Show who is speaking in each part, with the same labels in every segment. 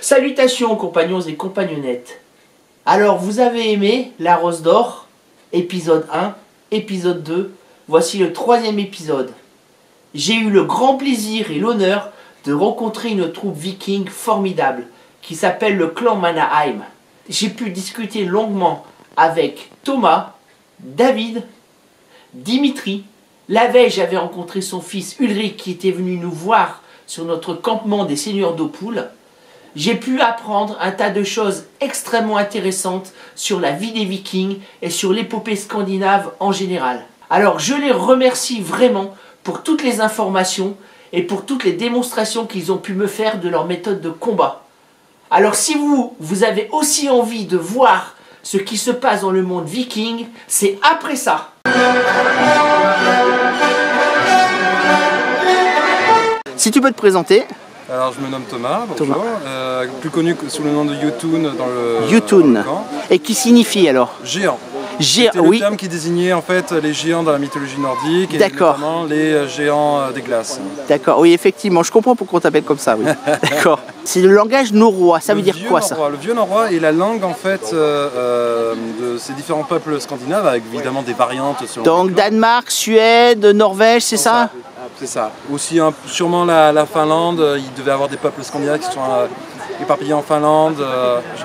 Speaker 1: Salutations compagnons et compagnonnettes. Alors vous avez aimé La Rose d'Or, épisode 1, épisode 2, voici le 3e épisode. J'ai eu le grand plaisir et l'honneur de rencontrer une troupe viking formidable qui s'appelle le clan Mannerheim. J'ai pu discuter longuement avec Thomas, David, Dimitri. La veille, j'avais rencontré son fils Ulrich qui était venu nous voir sur notre campement des Seigneurs d'Oppoul. J'ai pu apprendre un tas de choses extrêmement intéressantes sur la vie des Vikings et sur l'épopée scandinave en général. Alors je les remercie vraiment pour toutes les informations et pour toutes les démonstrations qu'ils ont pu me faire de leur méthode de combat. Alors si vous avez aussi envie de voir ce qui se passe dans le monde viking, c'est après ça. Si tu peux te présenter.
Speaker 2: Alors je me nomme Thomas, bonjour. Plus connu sous le nom de Jotun dans le
Speaker 1: Jotun. Et qui signifie alors?
Speaker 2: Géant.
Speaker 1: Géant,
Speaker 2: oui. Le terme qui désignait en fait les géants dans la mythologie nordique et notamment les géants des glaces. D'accord,
Speaker 1: oui effectivement, je comprends pourquoi on t'appelle comme ça. Oui. D'accord. C'est le langage norrois, ça veut dire quoi ça?
Speaker 2: Le vieux norrois est la langue en fait de ces différents peuples scandinaves avec évidemment des variantes selon.
Speaker 1: Donc Danemark, Suède, Norvège, c'est ça?
Speaker 2: C'est ça. Aussi sûrement la Finlande, il devait y avoir des peuples scandinaves qui sont éparpillés en Finlande.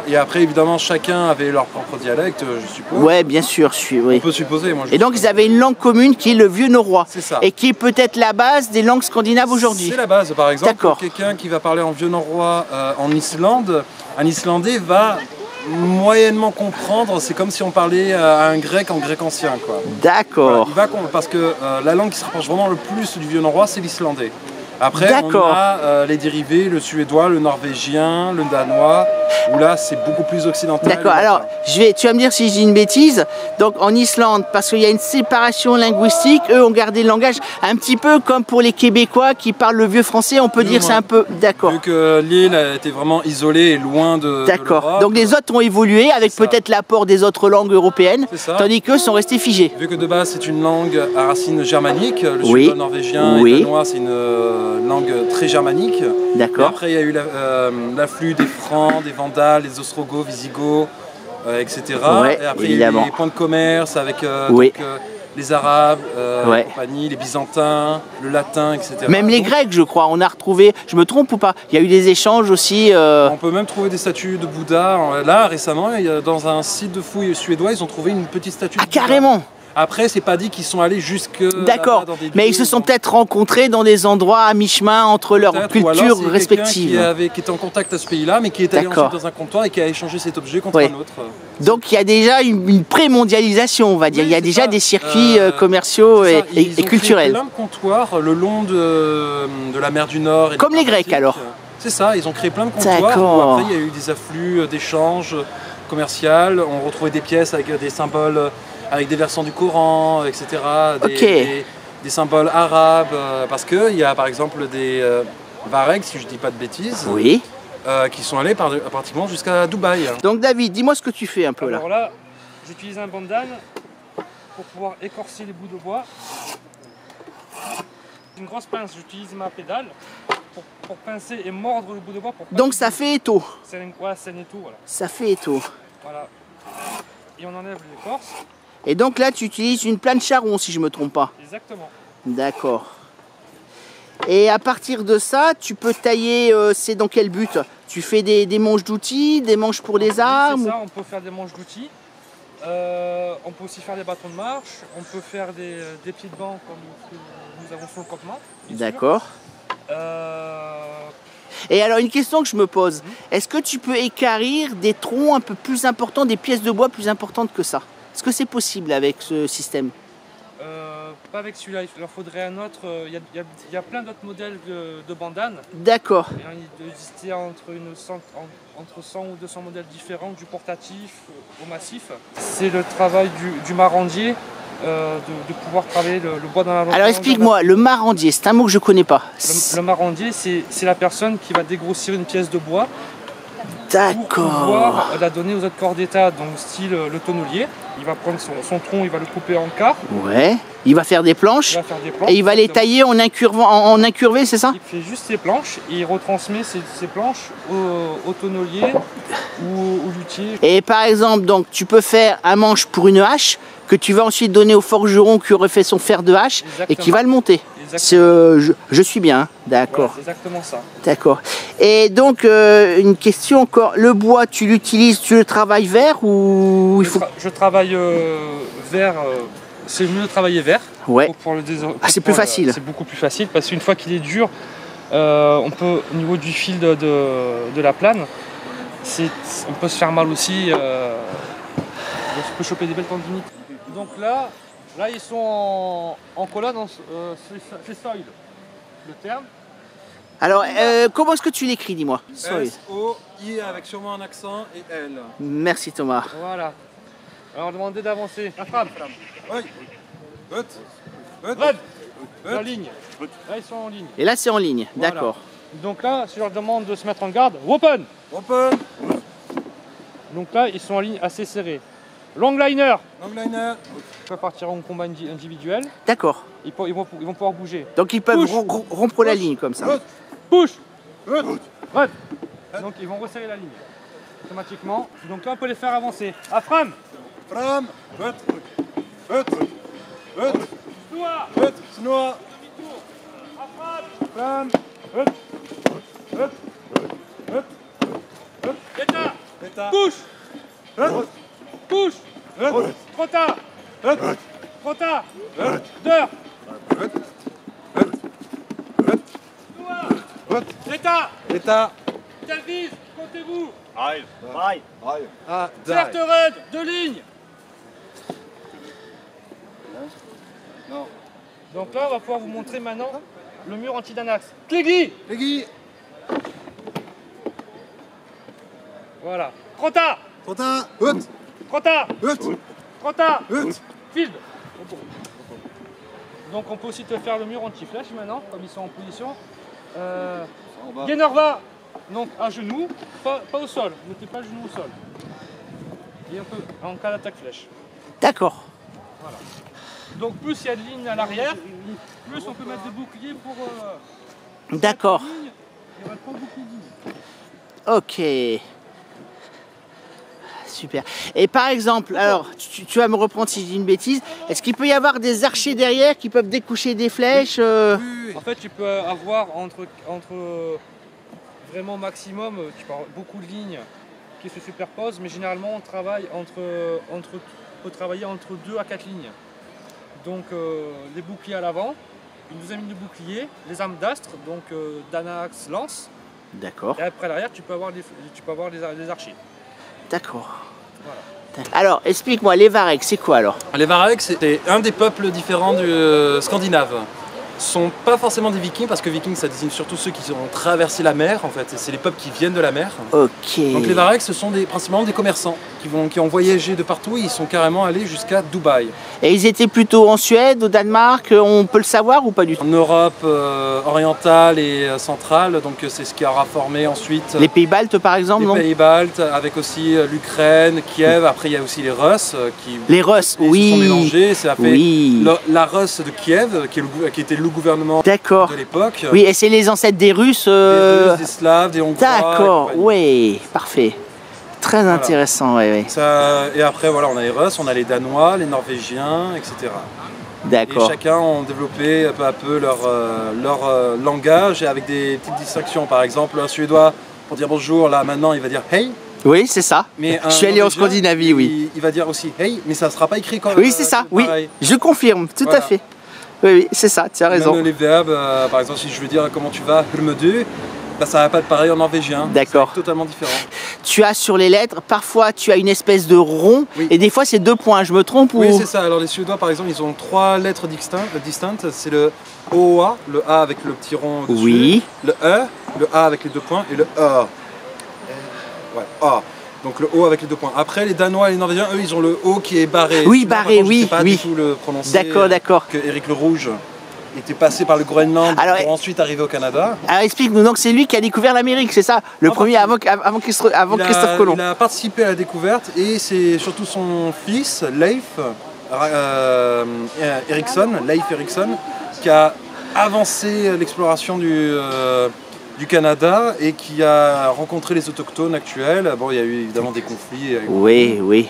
Speaker 2: Et après évidemment chacun avait leur propre dialecte, je suppose.
Speaker 1: Ouais, bien sûr, oui.
Speaker 2: On peut supposer. Moi,
Speaker 1: et donc ils avaient une langue commune qui est le vieux norrois.
Speaker 2: C'est ça.
Speaker 1: Et qui est peut-être la base des langues scandinaves aujourd'hui.
Speaker 2: C'est la base, par exemple. Quelqu'un qui va parler en vieux norrois en Islande, un Islandais va moyennement comprendre, c'est comme si on parlait à un grec en grec ancien, quoi.
Speaker 1: D'accord.
Speaker 2: Voilà, parce que la langue qui se rapproche vraiment le plus du vieux norrois, c'est l'islandais. Après, on a les dérivés, le suédois, le norvégien, le danois, où là, c'est beaucoup plus occidental.
Speaker 1: D'accord, alors, tu vas me dire si je dis une bêtise. Donc, en Islande, parce qu'il y a une séparation linguistique, eux ont gardé le langage un petit peu comme pour les Québécois qui parlent le vieux français, on peut dire c'est un peu... D'accord.
Speaker 2: Vu que l'île était vraiment isolée et loin de
Speaker 1: D'accord, donc les autres ont évolué avec peut-être l'apport des autres langues européennes, tandis qu'eux sont restés figés.
Speaker 2: Vu que de base, c'est une langue à racines germaniques, le suédois, norvégien et le danois, c'est une langue très germanique.
Speaker 1: D'accord.
Speaker 2: Après, il y a eu l'afflux des Francs, des Vandales, les Ostrogoths, Visigoths, etc.
Speaker 1: Ouais,
Speaker 2: et après,
Speaker 1: évidemment.
Speaker 2: il y a eu les points de commerce avec donc, les Arabes, compagnie, les Byzantins, le latin, etc.
Speaker 1: Même les Grecs, je crois, on a retrouvé, je me trompe ou pas? Il y a eu des échanges aussi.
Speaker 2: On peut même trouver des statues de Bouddha. Là, récemment, dans un site de fouilles suédois, ils ont trouvé une petite statue de Bouddha.
Speaker 1: Carrément!
Speaker 2: Après, c'est pas dit qu'ils sont allés jusque.
Speaker 1: D'accord, mais ils se sont peut-être rencontrés dans des endroits à mi-chemin entre leurs cultures respectives.
Speaker 2: Qui était en contact à ce pays-là, mais qui est allé ensuite dans un comptoir et qui a échangé cet objet contre un autre.
Speaker 1: Donc il y a déjà une pré-mondialisation, on va dire. Il y a déjà des circuits commerciaux et culturels.
Speaker 2: Ils ont créé plein de comptoirs le long de la mer du Nord. Et
Speaker 1: comme les Grecs alors.
Speaker 2: C'est ça, ils ont créé plein de comptoirs. Après, il y a eu des afflux d'échanges commerciaux. On retrouvait des pièces avec des symboles. Avec des versants du Coran, etc., des symboles arabes, parce qu'il y a par exemple des Varegs, si je ne dis pas de bêtises, qui sont allés pratiquement jusqu'à Dubaï.
Speaker 1: Donc David, dis-moi ce que tu fais un peu là.
Speaker 3: Alors là, j'utilise un bandan pour pouvoir écorcer les bouts de bois. Une grosse pince, j'utilise ma pédale pour pincer et mordre le bout de bois.
Speaker 1: Donc ça fait étau.
Speaker 3: C'est un étau, voilà.
Speaker 1: Ça fait étau.
Speaker 3: Voilà. Et on enlève l'écorce.
Speaker 1: Et donc là, tu utilises une planche charron, si je ne me trompe pas.
Speaker 3: Exactement.
Speaker 1: D'accord. Et à partir de ça, tu peux tailler, c'est dans quel but? Tu fais des manches d'outils, des manches pour les armes?
Speaker 3: C'est ça, on peut faire des manches d'outils. On peut aussi faire des bâtons de marche. On peut faire des pieds de banc comme nous avons sur le campement.
Speaker 1: D'accord. Et alors une question que je me pose, est-ce que tu peux équarrir des troncs un peu plus importants, des pièces de bois plus importantes que ça? Est-ce que c'est possible avec ce système?
Speaker 3: Pas avec celui-là, il leur faudrait un autre. Il y a plein d'autres modèles de bandanes.
Speaker 1: D'accord.
Speaker 3: Il existait entre 100 ou 200 modèles différents, du portatif au massif. C'est le travail du marandier de pouvoir travailler le bois dans la longueur.
Speaker 1: Alors explique-moi, le marandier, c'est un mot que je ne connais pas.
Speaker 3: Le marandier, c'est la personne qui va dégrossir une pièce de bois
Speaker 1: D'accord.
Speaker 3: Pour pouvoir la donner aux autres corps d'état, donc style le tonnelier. Il va prendre son tronc, il va le couper en quarts.
Speaker 1: Ouais. Il va faire des planches.
Speaker 3: Il va faire des planches.
Speaker 1: Et il va les tailler en incurvé, c'est ça?
Speaker 3: Il fait juste ses planches et il retransmet ses planches au tonnelier ou au luthier.
Speaker 1: Et par exemple, donc tu peux faire un manche pour une hache que tu vas ensuite donner au forgeron qui aurait fait son fer de hache. Exactement. Et qui va le monter. Je suis bien, hein. D'accord.
Speaker 3: Ouais, c'est exactement ça.
Speaker 1: D'accord. Et donc, une question encore, le bois, tu l'utilises, tu le travailles vert ou il faut...
Speaker 3: Je travaille vert, c'est mieux de travailler vert.
Speaker 1: Ouais. C'est plus facile.
Speaker 3: C'est beaucoup plus facile parce qu'une fois qu'il est dur, on peut, au niveau du fil de la plane, on peut se faire mal aussi, on peut choper des belles tendinites. Donc là ils sont en colonne, c'est soil, le terme.
Speaker 1: Alors, comment est-ce que tu l'écris, dis-moi?
Speaker 2: S-O-I avec sûrement un accent et L.
Speaker 1: Merci Thomas.
Speaker 3: Voilà. Alors, demandez d'avancer. La frappe.
Speaker 2: Oui.
Speaker 3: Red. La ligne. Là, ils sont en ligne.
Speaker 1: Et là, c'est en ligne,
Speaker 3: voilà.
Speaker 1: D'accord.
Speaker 3: Donc là, si je leur demande de se mettre en garde, open.
Speaker 2: Open.
Speaker 3: Donc là, ils sont en ligne assez serrés. Longliner.
Speaker 2: Longliner.
Speaker 3: Ils peuvent partir en combat individuel.
Speaker 1: D'accord.
Speaker 3: Ils vont pouvoir bouger.
Speaker 1: Donc ils peuvent rompre la ligne comme ça.
Speaker 3: Push. Red. Donc ils vont resserrer la ligne automatiquement. Donc là, on peut les faire avancer. À frame.
Speaker 2: Frame. Snoa.
Speaker 3: Frame. État. Push. Push. Trop tard. Trop tard. D'heure. L'état. Quelle vise? Comptez-vous. Certe raid, 2 lignes.
Speaker 2: Non.
Speaker 3: Donc là, on va pouvoir vous montrer maintenant le mur anti-Danax. Clégui. Voilà. Trop tard. Field. Donc on peut aussi te faire le mur anti-flèche maintenant, comme ils sont en position. Guénorva, donc à genoux, pas au sol, mettez pas le genou au sol. Et un peu en cas d'attaque flèche.
Speaker 1: D'accord.
Speaker 3: Voilà. Donc plus il y a de lignes à l'arrière, plus on peut mettre des boucliers pour...
Speaker 1: D'accord.
Speaker 3: Il n'y aura pas beaucoup de lignes.
Speaker 1: Ok. Super. Et par exemple, alors, tu vas me reprendre si je dis une bêtise, est-ce qu'il peut y avoir des archers derrière qui peuvent découcher des flèches
Speaker 3: En fait, tu peux avoir entre vraiment maximum, tu peux avoir beaucoup de lignes qui se superposent, mais généralement on travaille peut travailler entre 2 à 4 lignes. Donc les boucliers à l'avant, une deuxième ligne de bouclier, les armes d'astre, donc Danax, lance.
Speaker 1: D'accord.
Speaker 3: Et après l'arrière, tu peux avoir les archers.
Speaker 1: D'accord.
Speaker 3: Voilà.
Speaker 1: Alors, explique-moi, les Varegs, c'est quoi alors?
Speaker 2: Les Varegs, c'était un des peuples différents du scandinave. Ce sont pas forcément des vikings, parce que vikings, ça désigne surtout ceux qui ont traversé la mer, en fait. C'est les peuples qui viennent de la mer.
Speaker 1: Ok.
Speaker 2: Donc les Varegs, ce sont principalement des commerçants qui ont voyagé de partout et ils sont carrément allés jusqu'à Dubaï.
Speaker 1: Et ils étaient plutôt en Suède, au Danemark, on peut le savoir ou pas du tout?
Speaker 2: En Europe orientale et centrale, donc c'est ce qui aura formé ensuite...
Speaker 1: Les pays baltes par exemple, non?
Speaker 2: Les pays baltes, avec aussi l'Ukraine, Kiev, après il y a aussi les Russes qui
Speaker 1: se sont
Speaker 2: mélangés, ça a fait la Russe de Kiev, qui était le gouvernement de l'époque.
Speaker 1: Oui, et c'est les ancêtres des Russes,
Speaker 2: des Slaves, des Hongrois.
Speaker 1: D'accord, oui, parfait. Très intéressant, oui.
Speaker 2: Et après, voilà, on a les Russes, on a les Danois, les Norvégiens, etc.
Speaker 1: D'accord.
Speaker 2: Et chacun ont développé peu à peu leur langage, et avec des petites distinctions. Par exemple, un Suédois, pour dire bonjour, là maintenant, il va dire hey.
Speaker 1: Oui, c'est ça.
Speaker 2: Mais
Speaker 1: je suis allé en Scandinavie, oui.
Speaker 2: Il va dire aussi hey, mais ça ne sera pas écrit comme
Speaker 1: oui, c'est ça, oui. Je confirme, tout à fait. Oui, c'est ça, tu as raison.
Speaker 2: Même les verbes, par exemple, si je veux dire comment tu vas, bah, ça va pas être pareil en norvégien.
Speaker 1: D'accord.
Speaker 2: Totalement différent.
Speaker 1: Tu as sur les lettres, parfois tu as une espèce de rond, et des fois c'est 2 points, je me trompe ou...
Speaker 2: Oui, c'est ça. Alors les Suédois, par exemple, ils ont 3 lettres distinctes. C'est le OA, le A avec le petit rond dessus.
Speaker 1: Oui.
Speaker 2: Le E, le A avec les 2 points, et le E. Ouais, A. Donc le O avec les 2 points. Après, les Danois et les Norvégiens, eux, ils ont le O qui est barré.
Speaker 1: Oui, barré, oui.
Speaker 2: Je sais pas du tout le prononcer.
Speaker 1: D'accord.
Speaker 2: Que Éric le Rouge. était passé par le Groenland pour ensuite arriver au Canada.
Speaker 1: Alors explique-nous, donc c'est lui qui a découvert l'Amérique, c'est ça? Le premier avant Christophe Colomb.
Speaker 2: Il a participé à la découverte et c'est surtout son fils, Leif Erikson, qui a avancé l'exploration du Canada et qui a rencontré les autochtones actuels. Bon, il y a eu évidemment des conflits.
Speaker 1: Oui.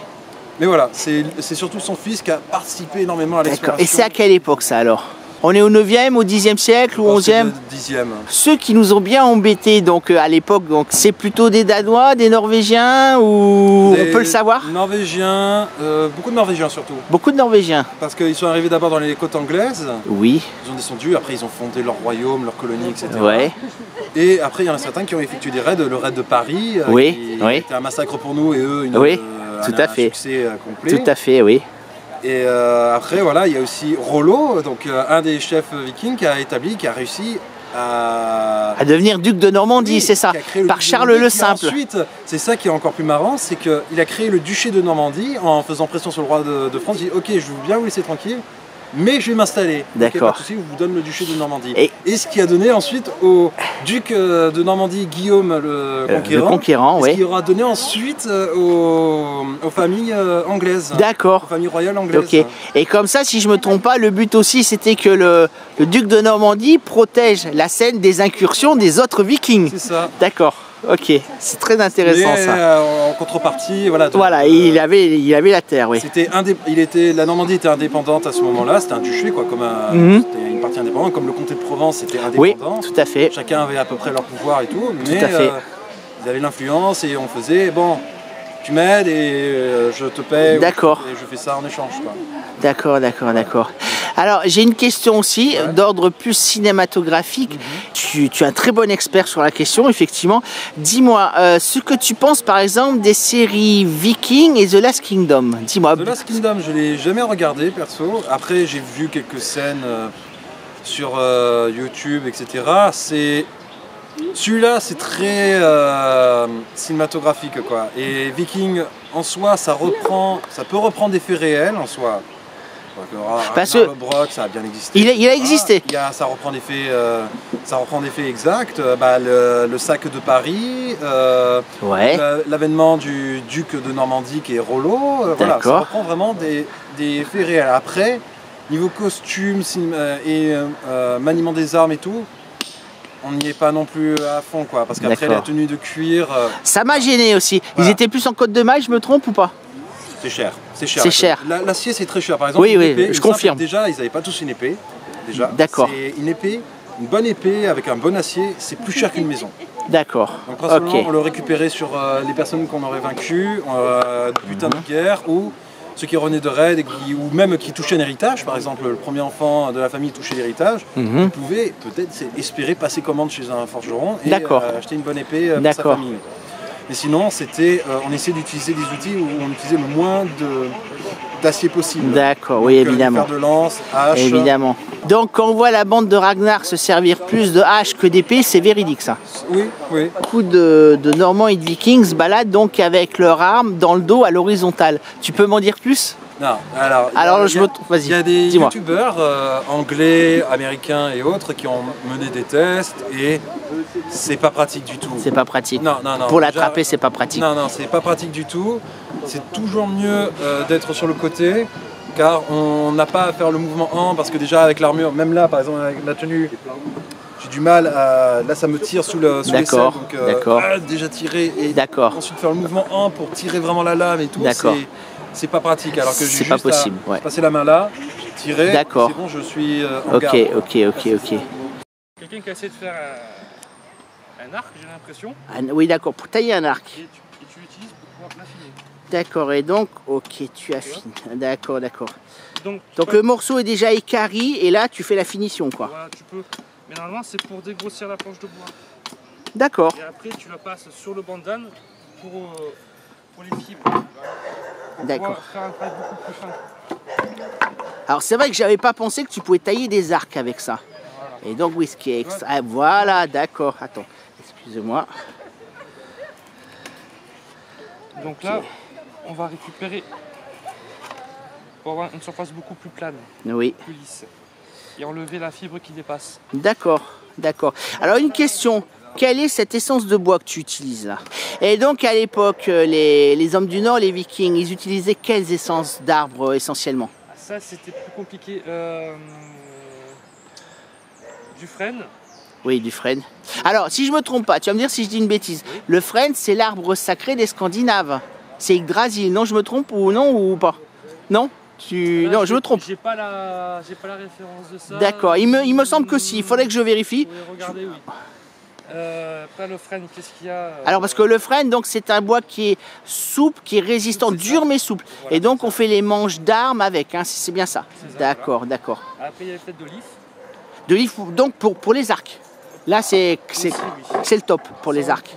Speaker 2: Mais voilà, c'est surtout son fils qui a participé énormément à l'exploration.
Speaker 1: Et c'est à quelle époque ça alors? On est au 9e, au 10e siècle ou 11e?
Speaker 2: 10e.
Speaker 1: Ceux qui nous ont bien embêtés donc, à l'époque, c'est plutôt des Danois, des Norvégiens ou on peut le savoir?
Speaker 2: Norvégiens, beaucoup de Norvégiens surtout.
Speaker 1: Beaucoup de Norvégiens.
Speaker 2: Parce qu'ils sont arrivés d'abord dans les côtes anglaises.
Speaker 1: Oui.
Speaker 2: Ils ont descendu, après ils ont fondé leur royaume, leur colonie, etc.
Speaker 1: Ouais.
Speaker 2: Et après il y en a certains qui ont effectué des raids, le raid de Paris, qui était un massacre pour nous et eux un succès complet.
Speaker 1: Tout à fait, oui.
Speaker 2: Et après, voilà, il y a aussi Rollo, donc un des chefs vikings qui a réussi à
Speaker 1: devenir duc de Normandie, c'est ça, par Charles le Simple.
Speaker 2: Ensuite, c'est ça qui est encore plus marrant, c'est qu'il a créé le duché de Normandie en faisant pression sur le roi de France. Il dit ok, je veux bien vous laisser tranquille, mais je vais m'installer.
Speaker 1: D'accord.
Speaker 2: Pas de souci, je vous donne le duché de Normandie. Et ce qui a donné ensuite au duc de Normandie, Guillaume le Conquérant,
Speaker 1: oui.
Speaker 2: Ce qui aura donné ensuite aux familles anglaises.
Speaker 1: D'accord.
Speaker 2: Aux familles royales anglaises.
Speaker 1: Ok. Et comme ça, si je me trompe pas, le but aussi c'était que le duc de Normandie protège la Seine des incursions des autres vikings.
Speaker 2: C'est ça.
Speaker 1: D'accord. Ok, c'est très intéressant ça.
Speaker 2: En contrepartie, voilà.
Speaker 1: Il avait la terre, oui.
Speaker 2: La Normandie était indépendante à ce moment-là, c'était un duché, quoi, c'était une partie indépendante, comme le comté de Provence était indépendant.
Speaker 1: Oui, tout à fait.
Speaker 2: Chacun avait à peu près leur pouvoir et tout, mais
Speaker 1: tout à fait.
Speaker 2: Ils avaient l'influence et on faisait, bon, tu m'aides et je te paie.
Speaker 1: D'accord.
Speaker 2: Et je fais ça en échange, quoi.
Speaker 1: D'accord. Alors j'ai une question aussi d'ordre plus cinématographique. Tu es un très bon expert sur la question, effectivement. Dis-moi ce que tu penses par exemple des séries Vikings et The Last Kingdom. Dis-moi.
Speaker 2: The Last Kingdom, je ne l'ai jamais regardé perso. Après j'ai vu quelques scènes sur YouTube, etc. Celui-là, c'est très cinématographique, quoi. Et Viking, en soi, ça peut reprendre des faits réels, en soi.
Speaker 1: Parce que
Speaker 2: le Brock, ça a bien existé.
Speaker 1: Il a existé.
Speaker 2: Ça reprend des faits exacts. Le sac de Paris, l'avènement du duc de Normandie qui est Rollo. Voilà, ça reprend vraiment des faits réels. Après, niveau costume et maniement des armes et tout, on n'y est pas non plus à fond, quoi. Parce qu'après la tenue de cuir.
Speaker 1: Ça m'a gêné aussi. Voilà. Ils étaient plus en côte de maille, je me trompe ou pas?
Speaker 2: C'est cher.
Speaker 1: C'est cher.
Speaker 2: L'acier, c'est très cher. Par exemple,
Speaker 1: oui, je confirme.
Speaker 2: Déjà, ils n'avaient pas tous une épée.
Speaker 1: D'accord.
Speaker 2: Une bonne épée avec un bon acier, c'est plus cher qu'une maison.
Speaker 1: D'accord.
Speaker 2: Donc, principalement, on le récupérait sur les personnes qu'on aurait vaincues, butin de guerre, ou ceux qui revenaient de raid, ou même qui touchaient un héritage. Par exemple, le premier enfant de la famille touchait l'héritage. Il pouvait peut-être espérer passer commande chez un forgeron et acheter une bonne épée pour sa famille. Mais sinon, on essayait d'utiliser des outils où on utilisait le moins d'acier possible.
Speaker 1: D'accord, oui, évidemment.
Speaker 2: Fer de lance, hache.
Speaker 1: Évidemment. Donc, quand on voit la bande de Ragnar se servir plus de hache que d'épée, c'est véridique, ça.
Speaker 2: Oui.
Speaker 1: Beaucoup de Normands et de Vikings se baladent donc avec leur arme dans le dos à l'horizontale. Tu peux m'en dire plus?
Speaker 2: Non,
Speaker 1: vas-y.
Speaker 2: Il y a des youtubeurs anglais, américains et autres qui ont mené des tests et c'est pas pratique du tout.
Speaker 1: C'est pas pratique.
Speaker 2: Non.
Speaker 1: Pour l'attraper, c'est pas pratique.
Speaker 2: Non, c'est pas pratique du tout. C'est toujours mieux d'être sur le côté car on n'a pas à faire le mouvement en parce que déjà avec l'armure, même là par exemple avec la tenue, j'ai du mal à. Là ça me tire sous les selles, donc déjà tirer et ensuite faire le mouvement en pour tirer vraiment la lame et tout. C'est pas pratique, alors que j'ai juste à passer la main là, tirer, c'est bon, je suis en garde.
Speaker 1: Ok.
Speaker 3: Quelqu'un qui a essayé de faire un arc, j'ai l'impression.
Speaker 1: Oui, d'accord, pour tailler un arc.
Speaker 3: Et tu l'utilises pour pouvoir l'affiner.
Speaker 1: D'accord, et donc, tu affines. D'accord. Donc le morceau est déjà équarri, et là, tu fais la finition, quoi.
Speaker 3: Voilà, tu peux. Mais normalement, c'est pour dégrossir la planche de bois.
Speaker 1: D'accord.
Speaker 3: Et après, tu la passes sur le bandane pour les fibres.
Speaker 1: D'accord.
Speaker 3: Faire un travail beaucoup plus fin.
Speaker 1: Alors c'est vrai que j'avais pas pensé que tu pouvais tailler des arcs avec ça. Voilà. Et donc oui, ce qui est extra... Ah, voilà, d'accord. Attends, excusez-moi.
Speaker 3: Donc là, on va récupérer pour avoir une surface beaucoup plus plane,
Speaker 1: plus
Speaker 3: lisse. et enlever la fibre qui dépasse.
Speaker 1: D'accord, d'accord. Alors une question, quelle est cette essence de bois que tu utilises là? Et donc à l'époque, les hommes du Nord, les Vikings, ils utilisaient quelles essences d'arbres essentiellement?
Speaker 3: Ça c'était plus compliqué. Du frêne.
Speaker 1: Oui, du frêne. Alors, si je me trompe pas, tu vas me dire si je dis une bêtise. Oui. Le frêne, c'est l'arbre sacré des Scandinaves. C'est Yggdrasil. Non, je me trompe ou non ou pas? Non là, non, je me trompe.
Speaker 3: J'ai pas la référence de ça.
Speaker 1: D'accord. Il me semble que si. Il faudrait que je vérifie.
Speaker 3: Regardez, oui. Pas le frêne, qu'est-ce qu'il y a
Speaker 1: Alors parce que le frêne, donc c'est un bois qui est souple, qui est résistant, dur mais souple. Voilà, et donc on fait les manches d'armes avec. Hein, c'est bien ça. D'accord, voilà. D'accord.
Speaker 3: Après il y a peut-être de l'if.
Speaker 1: De l'if, donc pour les arcs. Là, c'est le top pour les arcs.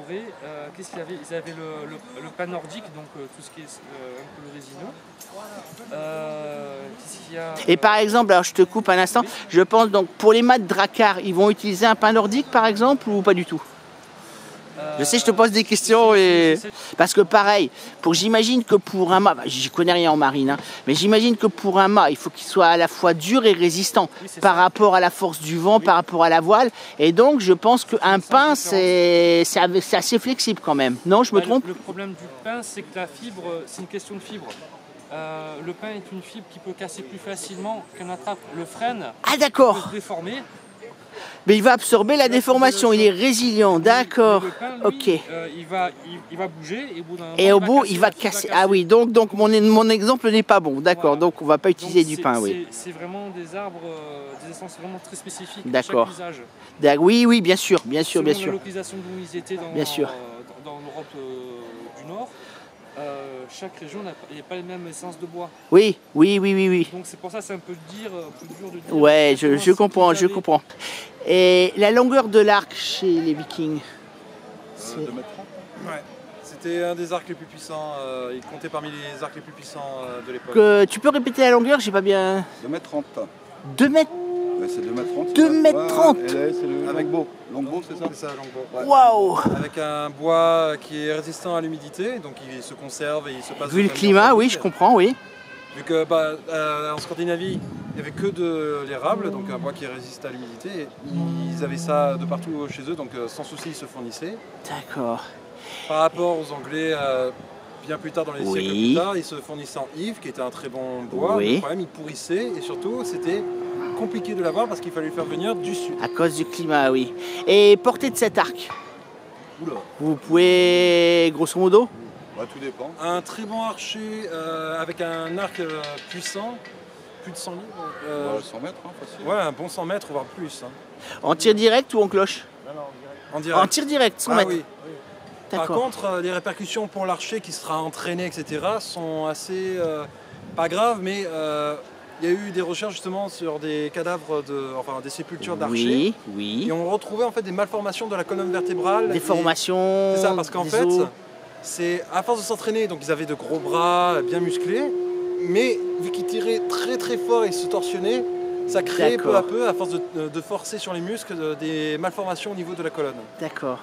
Speaker 3: Qu'est-ce qu'il y avait? Ils avaient le pain nordique, donc tout ce qui est un peu le résineux. Qu'est-ce qu'il y a?
Speaker 1: Et par exemple, alors je te coupe un instant, oui. Je pense donc pour les mâts de Drakkar, ils vont utiliser un pain nordique par exemple ou pas du tout? Je sais, je te pose des questions et... Parce que pareil, j'imagine que pour un mât, j'y connais rien en marine, hein, mais j'imagine que pour un mât, il faut qu'il soit à la fois dur et résistant par rapport à la force du vent, par rapport à la voile. Et donc, je pense qu'un pain, c'est assez flexible quand même. Non, je me trompe?
Speaker 3: Le problème du pain, c'est que la fibre, c'est une question de fibre. Le pain est une fibre qui peut casser plus facilement qu'un attrape. Le frêne,
Speaker 1: d'accord,
Speaker 3: peut se déformer.
Speaker 1: Mais il va absorber la déformation, il est résilient, d'accord. Ok.
Speaker 3: Il va bouger et au bout d'un moment,
Speaker 1: et au bout, il va casser. Ah oui, donc mon exemple n'est pas bon, d'accord. Voilà. Donc on ne va pas utiliser du pain, oui.
Speaker 3: C'est vraiment des arbres, des essences vraiment très spécifiques.
Speaker 1: D'accord.
Speaker 3: Chaque usage.
Speaker 1: Oui, bien sûr, bien sûr, bien sûr.
Speaker 3: La localisation d'où ils étaient dans l'Europe du Nord. Chaque région n'a pas les mêmes essences de bois.
Speaker 1: Oui.
Speaker 3: Donc c'est pour ça que c'est un peu dur de dire.
Speaker 1: Ouais, je comprends, je comprends. Et la longueur de l'arc chez les Vikings?
Speaker 2: 2,30 m. Ouais. C'était un des arcs les plus puissants. Il comptait parmi les arcs les plus puissants de l'époque.
Speaker 1: Tu peux répéter la longueur? J'ai pas bien.
Speaker 4: 2,30 m.
Speaker 1: 2 mètres?
Speaker 4: Ouais, c'est 2,30 m.
Speaker 1: 2,30 m.
Speaker 4: C'est le longbow. Longbow, c'est ça?
Speaker 2: C'est ça, longbow. Ouais.
Speaker 1: Waouh!
Speaker 2: Avec un bois qui est résistant à l'humidité, donc il se conserve et il se passe.
Speaker 1: Vu le climat, oui, je comprends, oui.
Speaker 2: Vu que en Scandinavie, il n'y avait que de l'érable, donc un bois qui résiste à l'humidité. Ils avaient ça de partout chez eux, donc sans souci ils se fournissaient.
Speaker 1: D'accord.
Speaker 2: Par rapport aux Anglais, bien plus tard dans les siècles plus tard, ils se fournissaient en Yves, qui était un très bon bois.
Speaker 1: Oui.
Speaker 2: Le problème, il pourrissait et surtout c'était compliqué de l'avoir parce qu'il fallait le faire venir du sud.
Speaker 1: À cause du climat, oui. Et portée de cet arc?
Speaker 2: Oula.
Speaker 1: Vous pouvez, grosso modo?
Speaker 4: Ouais, tout dépend.
Speaker 2: Un très bon archer avec un arc puissant, plus de 100 livres.
Speaker 4: 100 mètres, hein, facile.
Speaker 2: Ouais, un bon 100 mètres, voire plus. Hein.
Speaker 1: En tir direct ou en cloche?
Speaker 2: Non, en direct.
Speaker 1: En tir direct, 100 mètres.
Speaker 2: Oui. Par contre, les répercussions pour l'archer qui sera entraîné, etc., sont assez pas graves, mais il y a eu des recherches justement sur des cadavres, des sépultures d'archers.
Speaker 1: Oui.
Speaker 2: Et on retrouvait en fait des malformations de la colonne vertébrale.
Speaker 1: Des formations.
Speaker 2: C'est ça, parce qu'en fait, c'est à force de s'entraîner, donc ils avaient de gros bras bien musclés, mais vu qu'ils tiraient très très fort et se torsionnaient, ça créait peu à peu, à force de forcer sur les muscles, des malformations au niveau de la colonne.
Speaker 1: D'accord.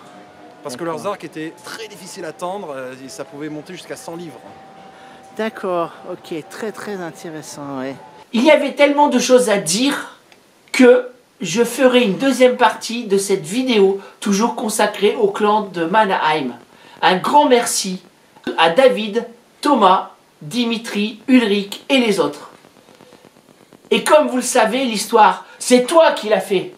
Speaker 2: Parce que leurs arcs étaient très difficiles à tendre, et ça pouvait monter jusqu'à 100 livres.
Speaker 1: D'accord, ok, très très intéressant, ouais.
Speaker 5: Il y avait tellement de choses à dire que je ferai une deuxième partie de cette vidéo, toujours consacrée au clan de Mannerheim. Un grand merci à David, Thomas, Dimitri, Ulrich et les autres. Et comme vous le savez, l'histoire, c'est toi qui l'as fait.